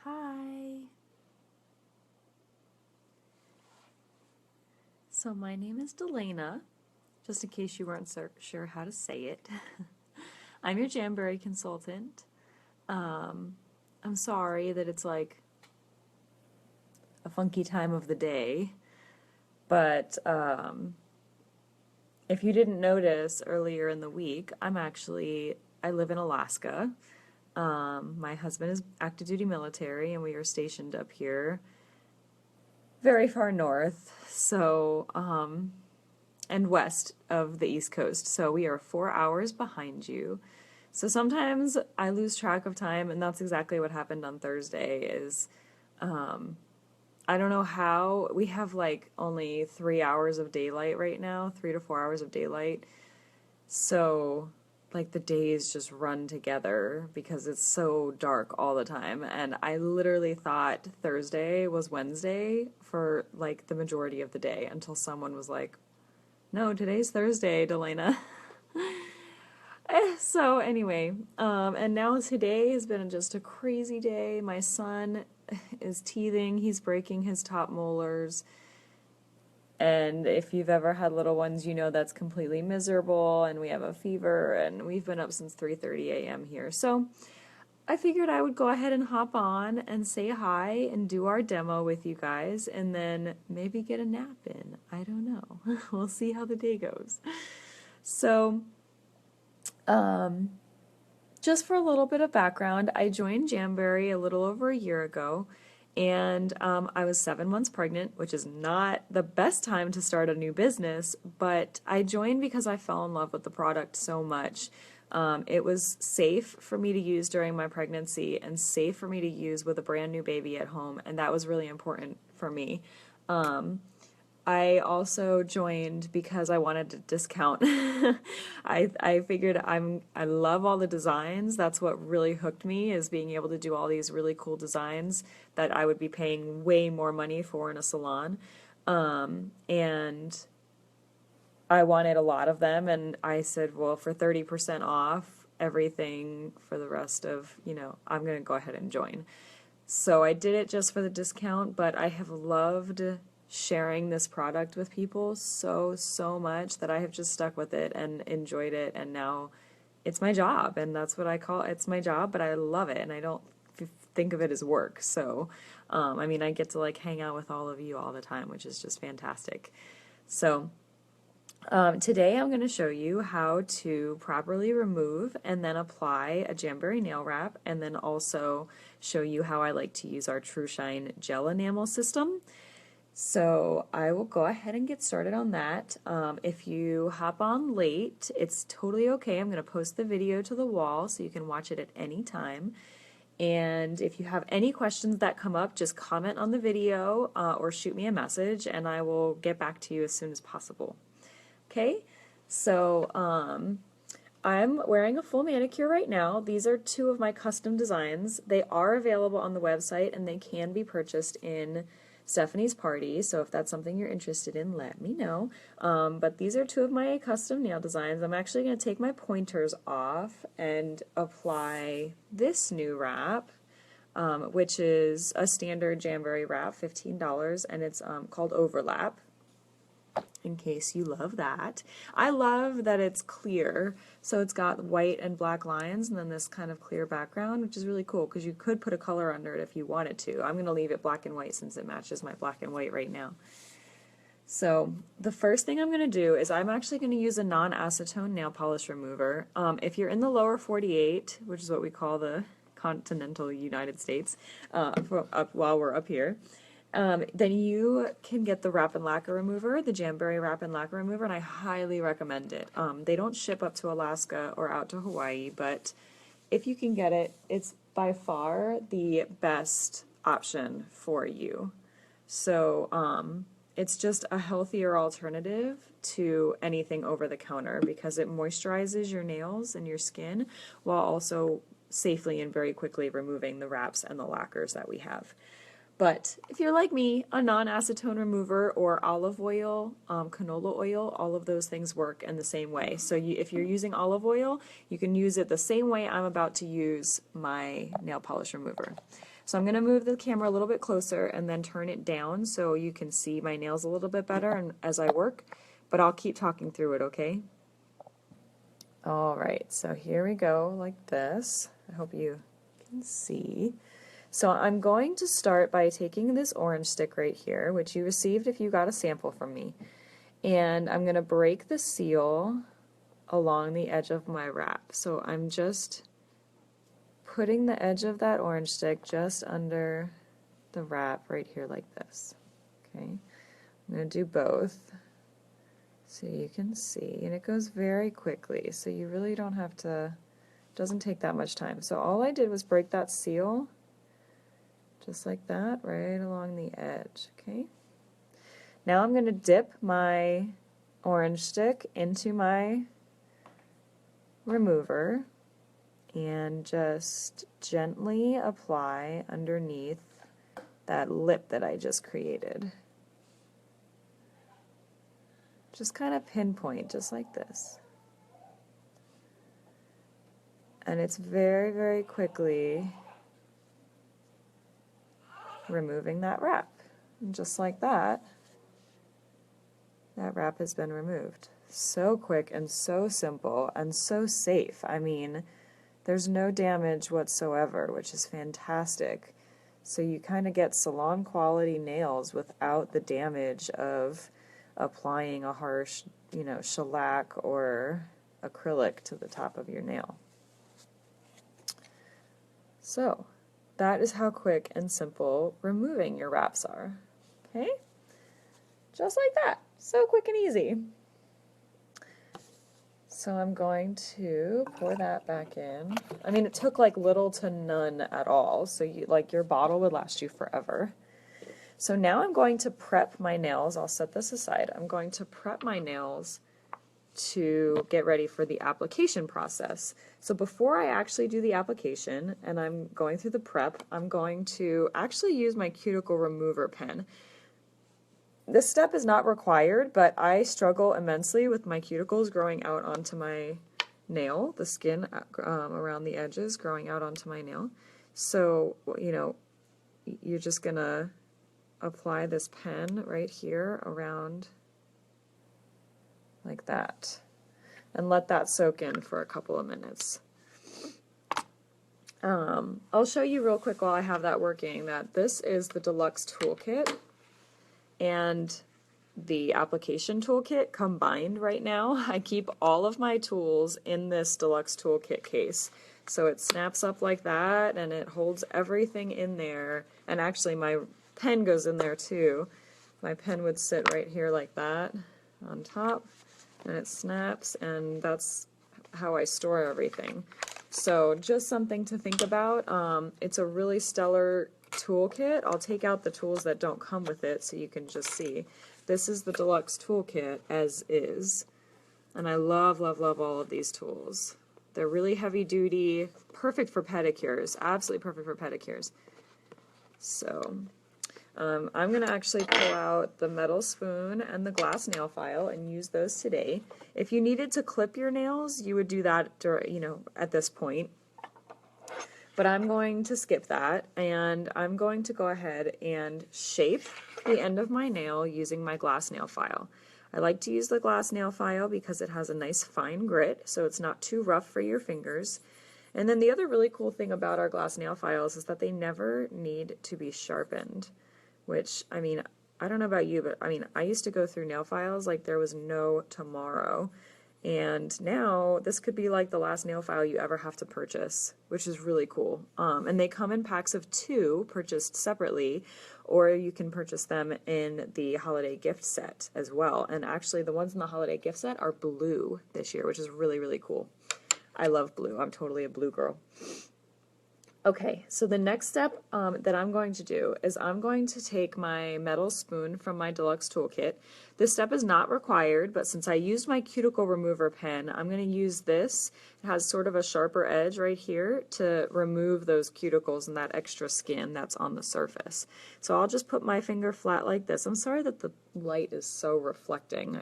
Hi. So my name is Delana, just in case you weren't sure how to say it. I'm your Jamberry consultant. I'm sorry that it's like a funky time of the day, but if you didn't notice earlier in the week, I live in Alaska. My husband is active duty military, and we are stationed up here very far north. And west of the East Coast. So we are 4 hours behind you. So sometimes I lose track of time, and that's exactly what happened on Thursday is I don't know how we have like only 3 hours of daylight right now, 3 to 4 hours of daylight. So like the days just run together because it's so dark all the time. And I literally thought Thursday was Wednesday for like the majority of the day until someone was like, no, today's Thursday, Delana. So anyway, and now today has been just a crazy day. My son is teething. He's breaking his top molars. And if you've ever had little ones, you know that's completely miserable. And we have a fever, and we've been up since 3:30 a.m. here. So I figured I would go ahead and hop on and say hi and do our demo with you guys, and then maybe get a nap in. I don't know. We'll see how the day goes. So, just for a little bit of background, I joined Jamberry a little over a year ago, and I was 7 months pregnant, which is not the best time to start a new business, but I joined because I fell in love with the product so much. It was safe for me to use during my pregnancy and safe for me to use with a brand new baby at home, and that was really important for me. I also joined because I wanted a discount. I figured I love all the designs. That's what really hooked me, is being able to do all these really cool designs that I would be paying way more money for in a salon. And I wanted a lot of them, and I said, well, for 30% off everything for the rest of, I'm going to go ahead and join. So I did it just for the discount, but I have loved sharing this product with people so much that I have just stuck with it and enjoyed it, and now it's my job, and that's what I call it. It's my job, but I love it, and I don't think of it as work. So I get to like hang out with all of you all the time, which is just fantastic. So today I'm going to show you how to properly remove and then apply a Jamberry nail wrap, and then also show you how I like to use our True Shine gel enamel system. So I will go ahead and get started on that. If you hop on late, it's totally okay. I'm going to post the video to the wall so you can watch it at any time. And if you have any questions that come up, just comment on the video or shoot me a message, and I will get back to you as soon as possible. Okay, so I'm wearing a full manicure right now. These are two of my custom designs. They are available on the website, and they can be purchased in Stephanie's Party, so if that's something you're interested in, let me know. But these are two of my custom nail designs. I'm actually going to take my pointers off and apply this new wrap, which is a standard Jamberry wrap, $15, and it's called Overlap, in case you love that. I love that it's clear, so it's got white and black lines and then this kind of clear background, which is really cool because you could put a color under it if you wanted to. I'm going to leave it black and white since it matches my black and white right now. So the first thing I'm going to do is I'm actually going to use a non-acetone nail polish remover. If you're in the lower 48, which is what we call the continental United States, while we're up here, then you can get the wrap and lacquer remover, the Jamberry wrap and lacquer remover, and I highly recommend it. They don't ship up to Alaska or out to Hawaii, but if you can get it, it's by far the best option for you. So it's just a healthier alternative to anything over the counter because it moisturizes your nails and your skin while also safely and very quickly removing the wraps and the lacquers that we have. But if you're like me, a non-acetone remover or olive oil, canola oil, all of those things work in the same way. So if you're using olive oil, you can use it the same way I'm about to use my nail polish remover. So I'm going to move the camera a little bit closer and then turn it down so you can see my nails a little bit better and as I work, but I'll keep talking through it, okay? All right, so here we go like this. I hope you can see. So I'm going to start by taking this orange stick right here, which you received if you got a sample from me, and I'm going to break the seal along the edge of my wrap. So I'm just putting the edge of that orange stick just under the wrap right here like this. Okay, I'm going to do both so you can see, and it goes very quickly, so you really don't have to, it doesn't take that much time. So all I did was break that seal just like that right along the edge. Okay, now I'm going to dip my orange stick into my remover and just gently apply underneath that lip that I just created. Just kind of pinpoint, just like this. And it's very, very quickly removing that wrap. And just like that, that wrap has been removed. So quick and so simple and so safe. I mean, there's no damage whatsoever, which is fantastic. So you kind of get salon quality nails without the damage of applying a harsh, shellac or acrylic to the top of your nail. So that is how quick and simple removing your wraps are. Okay? Just like that. So quick and easy. So I'm going to pour that back in. I mean, it took like little to none at all, so your bottle would last you forever. So now I'm going to prep my nails. I'll set this aside. I'm going to prep my nails to get ready for the application process. So before I actually do the application and I'm going through the prep, I'm going to actually use my cuticle remover pen. This step is not required, but I struggle immensely with my cuticles growing out onto my nail, the skin around the edges growing out onto my nail. So, you're just going to apply this pen right here around like that and let that soak in for a couple of minutes. I'll show you real quick while I have that working that this is the Deluxe Toolkit and the application toolkit combined right now. I keep all of my tools in this Deluxe Toolkit case. So it snaps up like that and it holds everything in there. And actually my pen goes in there too. My pen would sit right here like that on top and it snaps, and that's how I store everything. So just something to think about. It's a really stellar toolkit. I'll take out the tools that don't come with it so you can just see. This is the Deluxe Toolkit as is, and I love, love, love all of these tools. They're really heavy duty, perfect for pedicures, absolutely perfect for pedicures. So I'm going to actually pull out the metal spoon and the glass nail file and use those today. If you needed to clip your nails, you would do that at this point. But I'm going to skip that, and I'm going to go ahead and shape the end of my nail using my glass nail file. I like to use the glass nail file because it has a nice fine grit, so it's not too rough for your fingers. And then the other really cool thing about our glass nail files is that they never need to be sharpened, which, I mean, I don't know about you, but I mean, I used to go through nail files like there was no tomorrow. And now this could be like the last nail file you ever have to purchase, which is really cool. And they come in packs of 2 purchased separately, or you can purchase them in the holiday gift set as well. And actually the ones in the holiday gift set are blue this year, which is really, really cool. I love blue. I'm totally a blue girl. Okay, so the next step that I'm going to do is I'm going to take my metal spoon from my Deluxe Toolkit. This step is not required, but since I used my cuticle remover pen, I'm going to use this. It has sort of a sharper edge right here to remove those cuticles and that extra skin that's on the surface. So I'll just put my finger flat like this. I'm sorry that the light is so reflecting.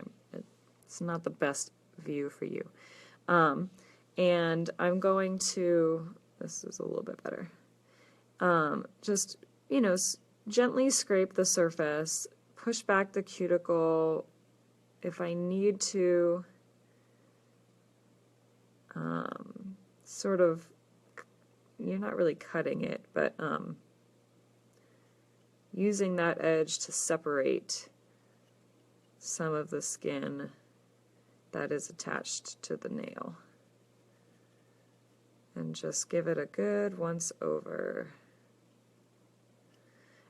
It's not the best view for you. And I'm going to... This is a little bit better. Just, gently scrape the surface, push back the cuticle if I need to, sort of, you're not really cutting it, but using that edge to separate some of the skin that is attached to the nail. And just give it a good once over.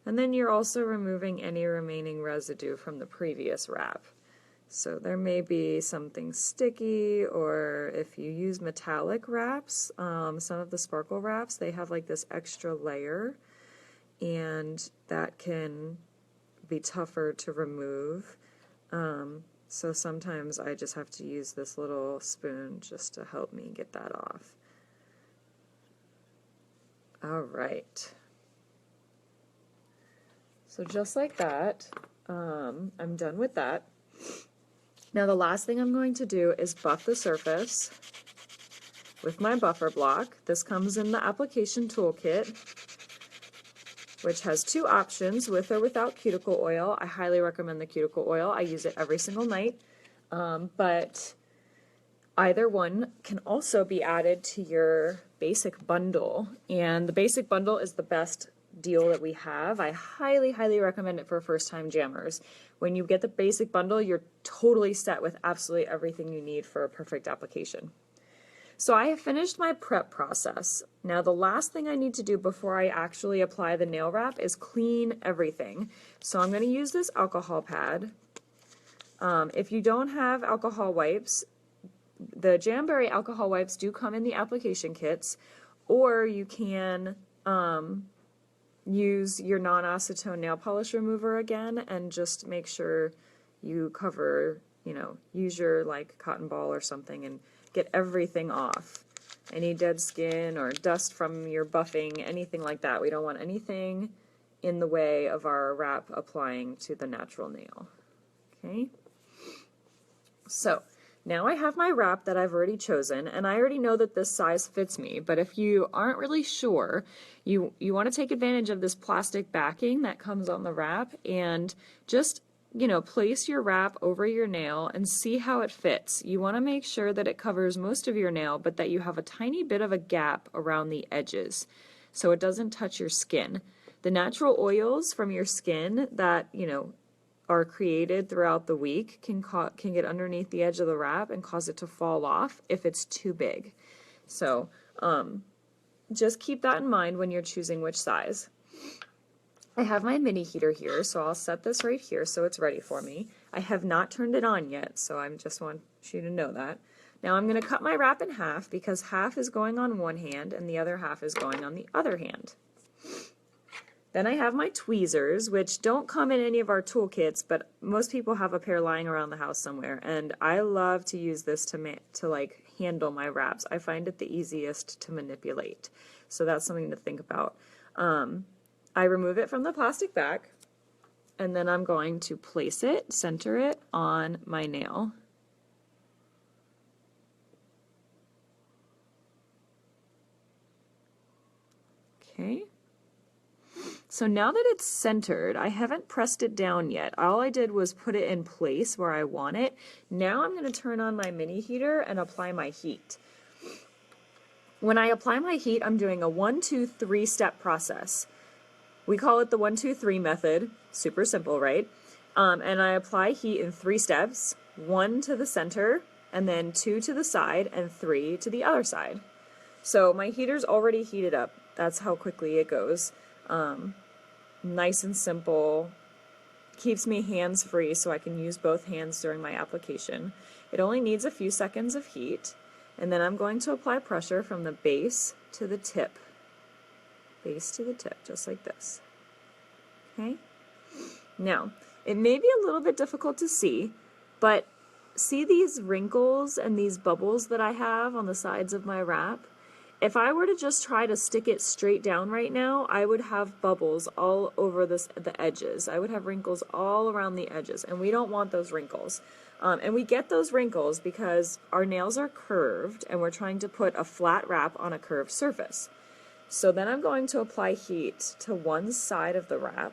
And then you're also removing any remaining residue from the previous wrap. So there may be something sticky, or if you use metallic wraps, some of the sparkle wraps, they have like this extra layer, and that can be tougher to remove. So sometimes I just have to use this little spoon just to help me get that off. All right. So just like that, I'm done with that. Now the last thing I'm going to do is buff the surface with my buffer block. This comes in the application toolkit, which has two options, with or without cuticle oil. I highly recommend the cuticle oil. I use it every single night, but either one can also be added to your basic bundle, and the basic bundle is the best deal that we have. I highly, highly recommend it for first-time jammers. When you get the basic bundle, you're totally set with absolutely everything you need for a perfect application. So I have finished my prep process. Now the last thing I need to do before I actually apply the nail wrap is clean everything. So I'm going to use this alcohol pad. If you don't have alcohol wipes, the Jamberry alcohol wipes do come in the application kits, or you can use your non-acetone nail polish remover again, and just make sure you cover, use your like cotton ball or something and get everything off. Any dead skin or dust from your buffing, anything like that. We don't want anything in the way of our wrap applying to the natural nail. Okay? So now I have my wrap that I've already chosen, and I already know that this size fits me, but if you aren't really sure, you want to take advantage of this plastic backing that comes on the wrap, and just place your wrap over your nail and see how it fits. You want to make sure that it covers most of your nail, but that you have a tiny bit of a gap around the edges so it doesn't touch your skin. The natural oils from your skin that, are created throughout the week can get underneath the edge of the wrap and cause it to fall off if it's too big. So just keep that in mind when you're choosing which size. I have my mini heater here, so I'll set this right here so it's ready for me. I have not turned it on yet, so I just want you to know that. Now I'm going to cut my wrap in half, because half is going on one hand and the other half is going on the other hand. Then I have my tweezers, which don't come in any of our toolkits, but most people have a pair lying around the house somewhere, and I love to use this to like handle my wraps. I find it the easiest to manipulate, so that's something to think about. I remove it from the plastic bag, and then I'm going to place it, center it on my nail. Okay. So now that it's centered, I haven't pressed it down yet. All I did was put it in place where I want it. Now I'm going to turn on my mini heater and apply my heat. When I apply my heat, I'm doing a 1, 2, 3 step process. We call it the 1, 2, 3 method. Super simple, right? And I apply heat in 3 steps. 1 to the center, and then 2 to the side, and 3 to the other side. So my heater's already heated up. That's how quickly it goes. Nice and simple, keeps me hands free so I can use both hands during my application. It only needs a few seconds of heat, and then I'm going to apply pressure from the base to the tip. Base to the tip, just like this. Okay? Now, it may be a little bit difficult to see, but see these wrinkles and these bubbles that I have on the sides of my wrap? If I were to just try to stick it straight down right now, I would have bubbles all over the edges. I would have wrinkles all around the edges, and we don't want those wrinkles. And we get those wrinkles because our nails are curved, and we're trying to put a flat wrap on a curved surface. So then I'm going to apply heat to one side of the wrap,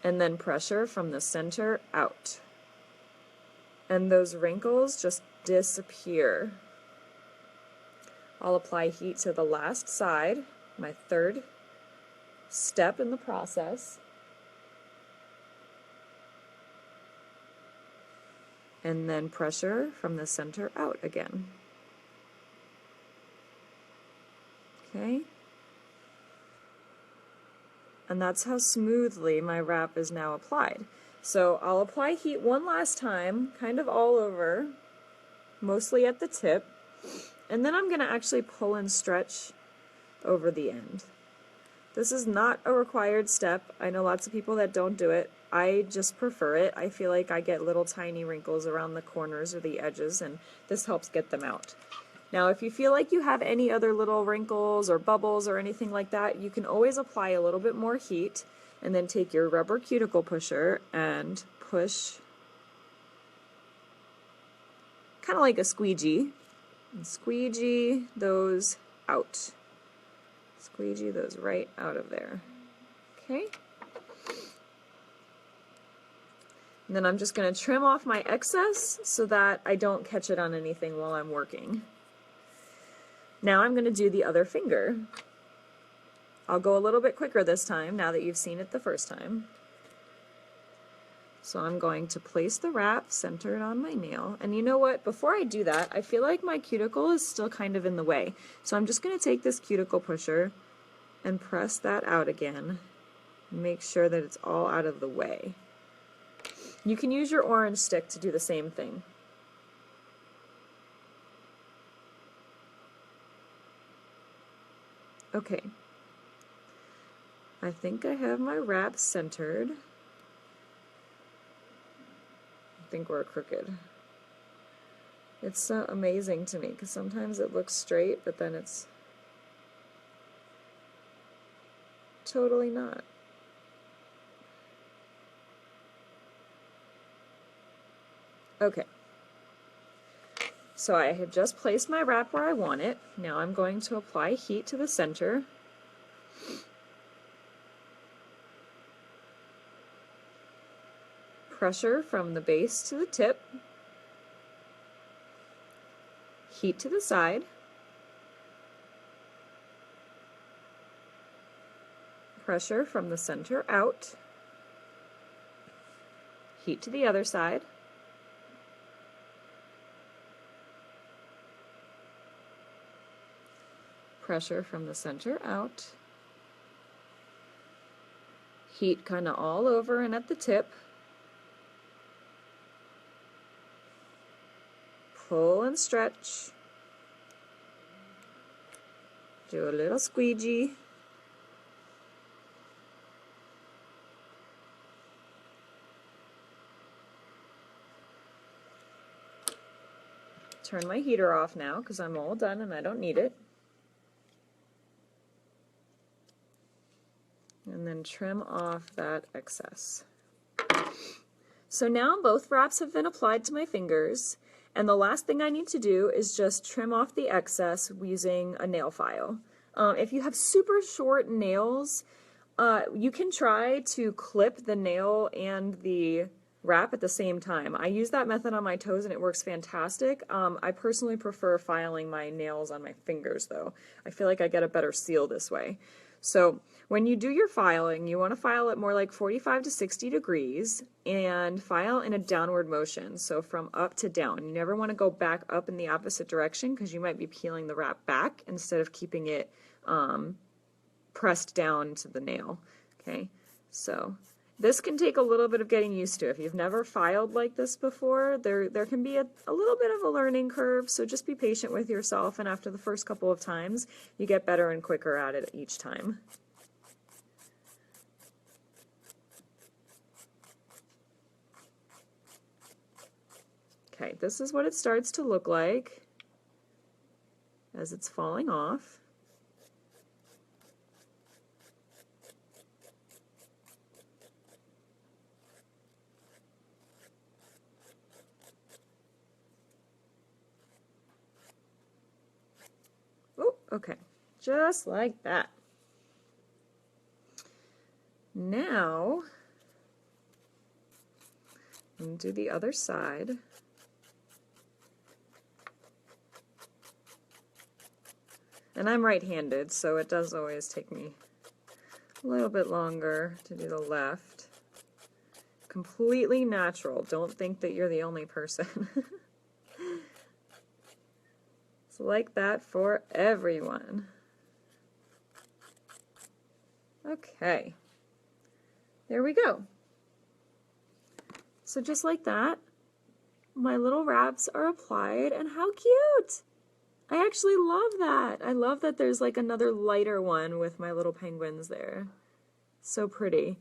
and then pressure from the center out. And those wrinkles just disappear. I'll apply heat to the last side, my third step in the process. And then pressure from the center out again. Okay? And that's how smoothly my wrap is now applied. So I'll apply heat one last time, kind of all over, mostly at the tip, and then I'm going to actually pull and stretch over the end. This is not a required step. I know lots of people that don't do it. I just prefer it. I feel like I get little tiny wrinkles around the corners or the edges, and this helps get them out. Now, if you feel like you have any other little wrinkles or bubbles or anything like that, you can always apply a little bit more heat and then take your rubber cuticle pusher and push, kind of like a squeegee, and squeegee those out. Squeegee those right out of there. Okay? And then I'm just going to trim off my excess so that I don't catch it on anything while I'm working. Now I'm going to do the other finger. I'll go a little bit quicker this time now that you've seen it the first time. So I'm going to place the wrap centered on my nail. And you know what? Before I do that, I feel like my cuticle is still kind of in the way. So I'm just going to take this cuticle pusher and press that out again. Make sure that it's all out of the way. You can use your orange stick to do the same thing. Okay. I think I have my wrap centered. I think we're crooked. It's so amazing to me because sometimes it looks straight, but then it's totally not. Okay. So I have just placed my wrap where I want it. Now I'm going to apply heat to the center. Pressure from the base to the tip. Heat to the side. Pressure from the center out. Heat to the other side. Pressure from the center out. Heat kind of all over and at the tip. Pull and stretch. Do a little squeegee. Turn my heater off now because I'm all done and I don't need it. And then trim off that excess. So now both wraps have been applied to my fingers, and the last thing I need to do is just trim off the excess using a nail file. If you have super short nails, you can try to clip the nail and the wrap at the same time. I use that method on my toes and it works fantastic. I personally prefer filing my nails on my fingers though. I feel like I get a better seal this way. So when you do your filing, you want to file it more like 45 to 60 degrees and file in a downward motion, so from up to down. You never want to go back up in the opposite direction because you might be peeling the wrap back instead of keeping it pressed down to the nail. Okay, so this can take a little bit of getting used to. If you've never filed like this before, there can be a little bit of a learning curve, so just be patient with yourself, and after the first couple of times, you get better and quicker at it each time. Okay, this is what it starts to look like as it's falling off. Okay, just like that. Now, I'm going to do the other side. And I'm right-handed, so it does always take me a little bit longer to do the left. Completely natural. Don't think that you're the only person. It's like that for everyone. Okay. There we go. So just like that, my little wraps are applied, and how cute! I actually love that. I love that there's like another lighter one with my little penguins there. So pretty.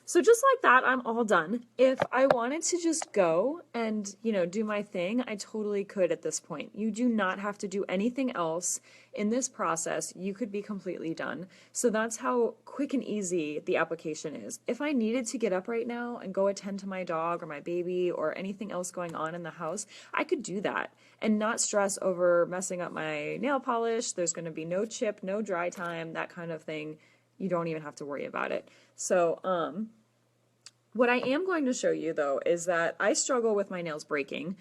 So just like that, I'm all done. If I wanted to just go and, you know, do my thing, I totally could at this point. You do not have to do anything else in this process. You could be completely done. So that's how quick and easy the application is. If I needed to get up right now and go attend to my dog or my baby or anything else going on in the house, I could do that and not stress over messing up my nail polish. There's going to be no chip, no dry time, that kind of thing. You don't even have to worry about it. So, what I am going to show you, though, is that I struggle with my nails breaking.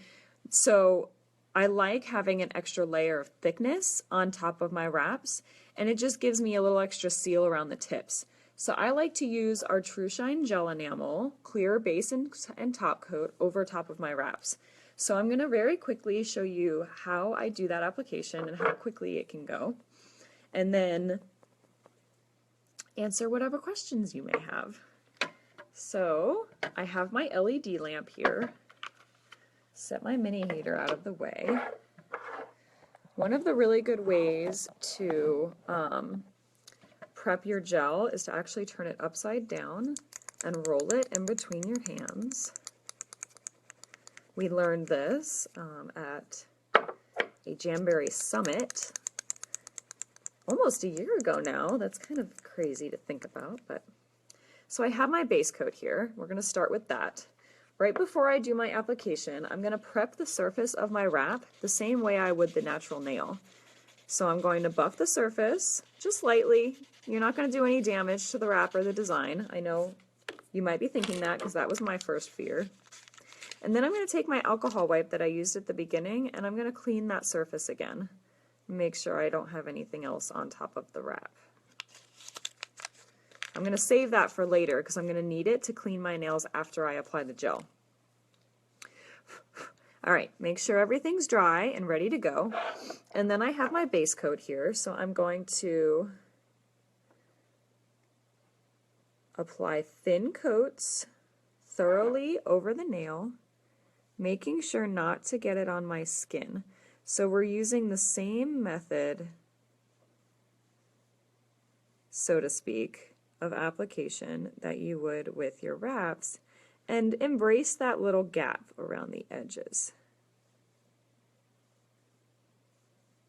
So I like having an extra layer of thickness on top of my wraps, and it just gives me a little extra seal around the tips. So I like to use our True Shine Gel Enamel, clear base and top coat over top of my wraps. So I'm going to very quickly show you how I do that application and how quickly it can go, and then answer whatever questions you may have. So I have my LED lamp here. Set my mini heater out of the way. One of the really good ways to prep your gel is to actually turn it upside down and roll it in between your hands. We learned this at a Jamberry summit almost a year ago now. That's kind of crazy to think about, but so I have my base coat here. We're going to start with that. Right before I do my application, I'm going to prep the surface of my wrap the same way I would the natural nail. So I'm going to buff the surface just lightly. You're not going to do any damage to the wrap or the design. I know you might be thinking that because that was my first fear. And then I'm going to take my alcohol wipe that I used at the beginning and I'm going to clean that surface again. Make sure I don't have anything else on top of the wrap. I'm going to save that for later because I'm going to need it to clean my nails after I apply the gel. All right, make sure everything's dry and ready to go. And then I have my base coat here, so I'm going to apply thin coats thoroughly over the nail, making sure not to get it on my skin. So we're using the same method, so to speak, of application that you would with your wraps, and embrace that little gap around the edges.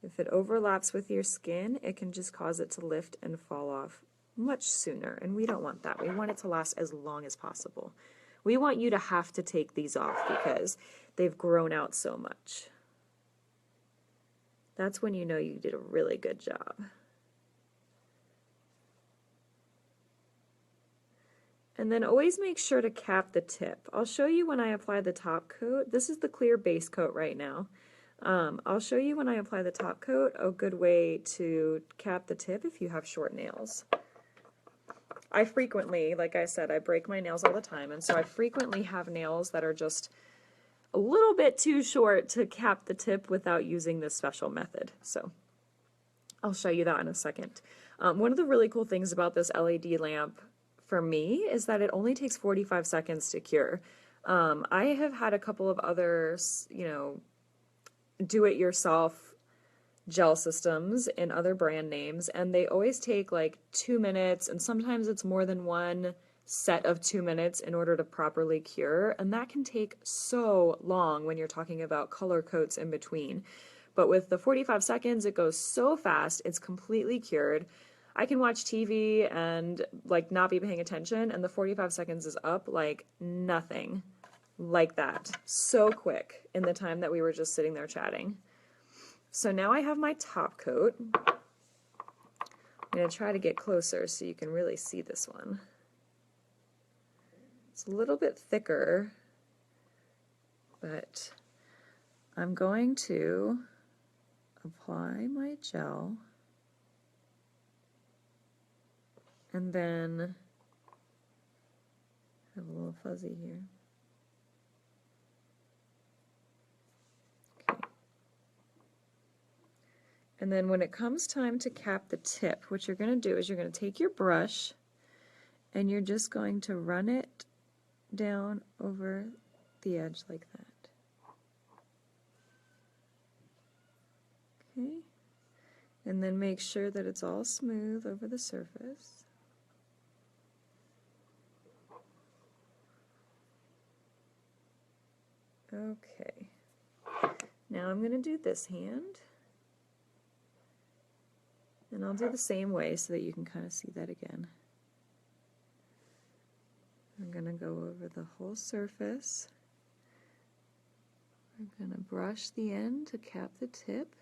If it overlaps with your skin, it can just cause it to lift and fall off much sooner, and we don't want that. We want it to last as long as possible. We want you to have to take these off because they've grown out so much. That's when you know you did a really good job. And then always make sure to cap the tip. I'll show you when I apply the top coat. This is the clear base coat right now. I'll show you when I apply the top coat a good way to cap the tip if you have short nails. I frequently, like I said, I break my nails all the time, and so I frequently have nails that are just a little bit too short to cap the tip without using this special method. So I'll show you that in a second. One of the really cool things about this LED lamp for me is that it only takes 45 seconds to cure. I have had a couple of others, you know, do-it-yourself gel systems in other brand names, and they always take like 2 minutes, and sometimes it's more than one set of 2 minutes in order to properly cure, and that can take so long when you're talking about color coats in between. But with the 45 seconds, it goes so fast, it's completely cured. I can watch TV and like not be paying attention, and the 45 seconds is up like nothing, like that. So quick in the time that we were just sitting there chatting. So now I have my top coat. I'm going to try to get closer so you can really see this one. It's a little bit thicker, but I'm going to apply my gel and then have a little fuzzy here. Okay. And then when it comes time to cap the tip, what you're going to do is you're going to take your brush and you're just going to run it down over the edge like that. Okay. And then make sure that it's all smooth over the surface. Okay. Now I'm going to do this hand. And I'll do the same way so that you can kind of see that again. I'm going to go over the whole surface. I'm going to brush the end to cap the tip.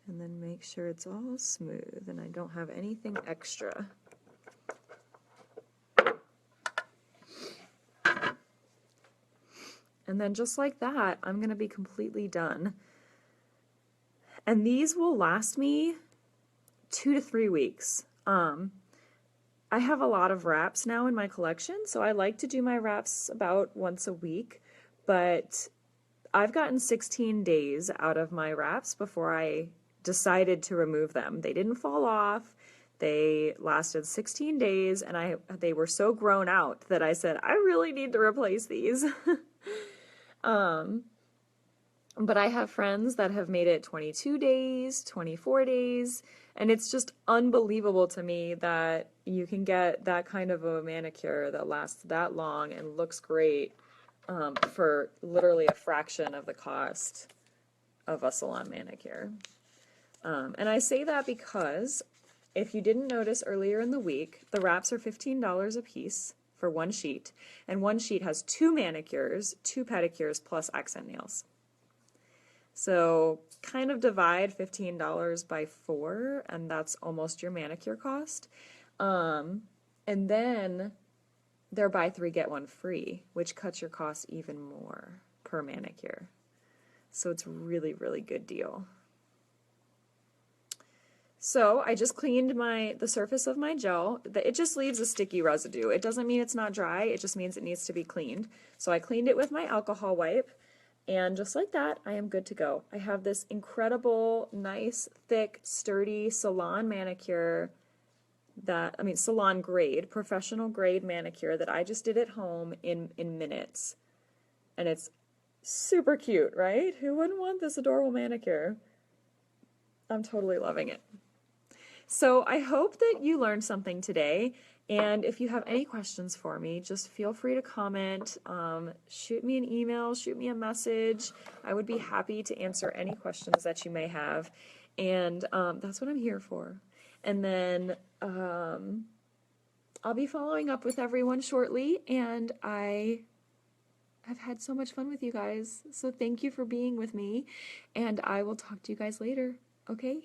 And then make sure it's all smooth and I don't have anything extra. And then just like that, I'm going to be completely done. And these will last me 2 to 3 weeks. I have a lot of wraps now in my collection, so I like to do my wraps about once a week, but I've gotten 16 days out of my wraps before I decided to remove them. They didn't fall off. They lasted 16 days, and they were so grown out that I said, I really need to replace these. But I have friends that have made it 22 days, 24 days, and it's just unbelievable to me that you can get that kind of a manicure that lasts that long and looks great for literally a fraction of the cost of a salon manicure. And I say that because if you didn't notice earlier in the week, the wraps are $15 a piece for one sheet, and one sheet has 2 manicures, 2 pedicures, plus accent nails. So kind of divide $15 by 4, and that's almost your manicure cost. And then they're buy 3, get 1 free, which cuts your cost even more per manicure. So it's a really, really good deal. So I just cleaned the surface of my gel. It just leaves a sticky residue. It doesn't mean it's not dry, it just means it needs to be cleaned. So I cleaned it with my alcohol wipe, and just like that, I am good to go. I have this incredible, nice, thick, sturdy salon manicure salon grade, professional grade manicure that I just did at home in minutes. And it's super cute, right? Who wouldn't want this adorable manicure? I'm totally loving it. So I hope that you learned something today, and if you have any questions for me, just feel free to comment, shoot me an email, shoot me a message. I would be happy to answer any questions that you may have, and that's what I'm here for. And then I'll be following up with everyone shortly, and I have had so much fun with you guys, so thank you for being with me, and I will talk to you guys later, okay?